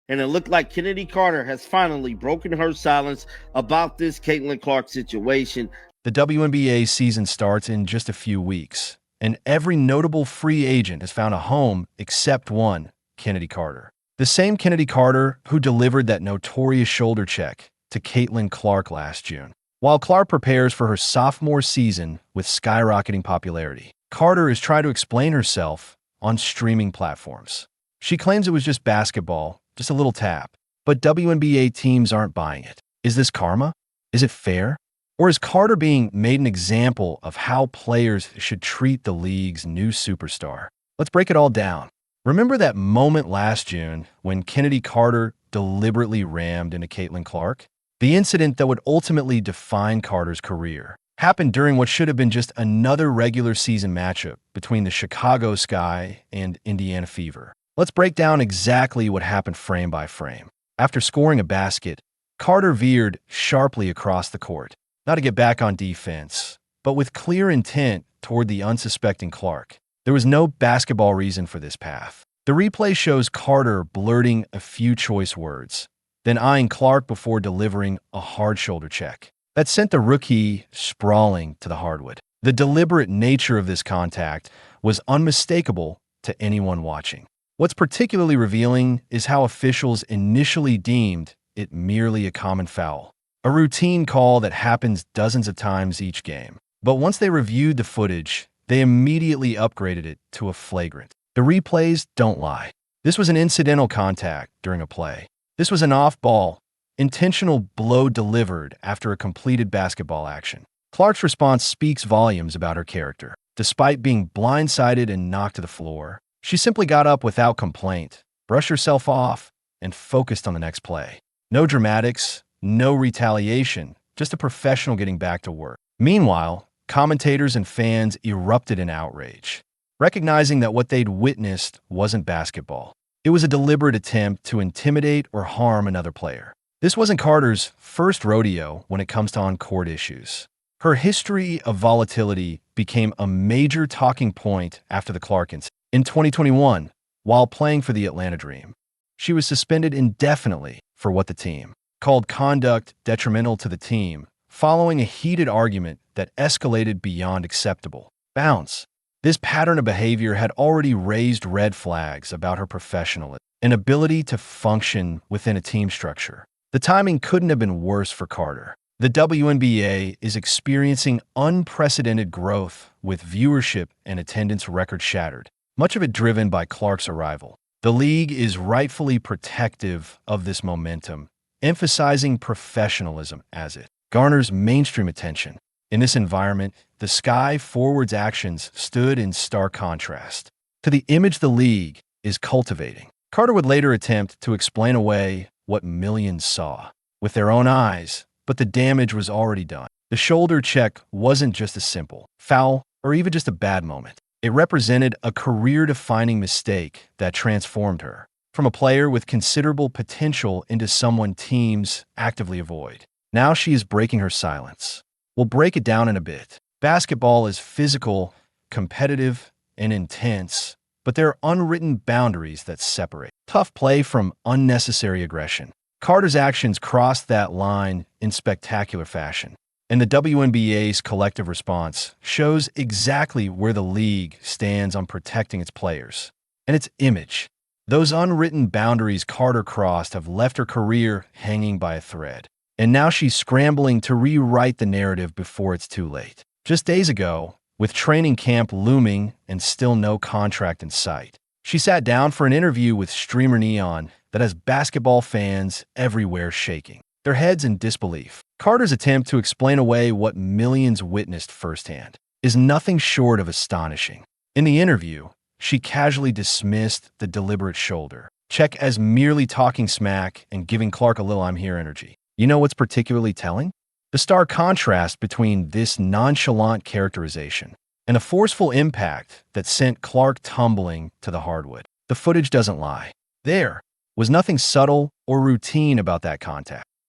and it looked like Chennedy Carter has finally broken her silence about this Caitlin Clark situation. The WNBA season starts in just a few weeks, and every notable free agent has found a home except one, Chennedy Carter. The same Chennedy Carter who delivered that notorious shoulder check to Caitlin Clark last June. While Clark prepares for her sophomore season with skyrocketing popularity, Carter is trying to explain herself on streaming platforms. She claims it was just basketball, just a little tap, but WNBA teams aren't buying it. Is this karma? Is it fair? Or is Carter being made an example of how players should treat the league's new superstar? Let's break it all down. Remember that moment last June when Chennedy Carter deliberately rammed into Caitlin Clark? The incident that would ultimately define Carter's career happened during what should have been just another regular season matchup between the Chicago Sky and Indiana Fever. Let's break down exactly what happened frame by frame. After scoring a basket, Carter veered sharply across the court, not to get back on defense, but with clear intent toward the unsuspecting Clark. There was no basketball reason for this path. The replay shows Carter blurting a few choice words, then eyeing Clark before delivering a hard shoulder check that sent the rookie sprawling to the hardwood. The deliberate nature of this contact was unmistakable to anyone watching. What's particularly revealing is how officials initially deemed it merely a common foul, a routine call that happens dozens of times each game. But once they reviewed the footage, they immediately upgraded it to a flagrant. The replays don't lie. This was an incidental contact during a play. This was an off-ball, intentional blow delivered after a completed basketball action. Clark's response speaks volumes about her character. Despite being blindsided and knocked to the floor, she simply got up without complaint, brushed herself off, and focused on the next play. No dramatics, no retaliation, just a professional getting back to work. Meanwhile, commentators and fans erupted in outrage, recognizing that what they'd witnessed wasn't basketball. It was a deliberate attempt to intimidate or harm another player. This wasn't Carter's first rodeo when it comes to on-court issues. Her history of volatility became a major talking point after the Clark incident. In 2021, while playing for the Atlanta Dream, she was suspended indefinitely for what the team called conduct detrimental to the team, following a heated argument that escalated beyond acceptable bounds. This pattern of behavior had already raised red flags about her professionalism and ability to function within a team structure. The timing couldn't have been worse for Carter. The WNBA is experiencing unprecedented growth with viewership and attendance records shattered, much of it driven by Clark's arrival. The league is rightfully protective of this momentum, emphasizing professionalism as it garners mainstream attention. In this environment, the Sky Forward's actions stood in stark contrast to the image the league is cultivating. Carter would later attempt to explain away what millions saw with their own eyes, but the damage was already done. The shoulder check wasn't just a simple foul or even just a bad moment. It represented a career-defining mistake that transformed her from a player with considerable potential into someone teams actively avoid. Now she is breaking her silence. We'll break it down in a bit. Basketball is physical, competitive, and intense, but there are unwritten boundaries that separate tough play from unnecessary aggression. Carter's actions crossed that line in spectacular fashion, and the WNBA's collective response shows exactly where the league stands on protecting its players and its image. Those unwritten boundaries Carter crossed have left her career hanging by a thread, and now she's scrambling to rewrite the narrative before it's too late. Just days ago, with training camp looming and still no contract in sight, she sat down for an interview with Streamer Neon that has basketball fans everywhere shaking their heads in disbelief. Carter's attempt to explain away what millions witnessed firsthand is nothing short of astonishing. In the interview, she casually dismissed the deliberate shoulder check as merely talking smack and giving Clark a little "I'm here" energy. You know what's particularly telling? The stark contrast between this nonchalant characterization and a forceful impact that sent Clark tumbling to the hardwood. The footage doesn't lie. There was nothing subtle or routine about that contact.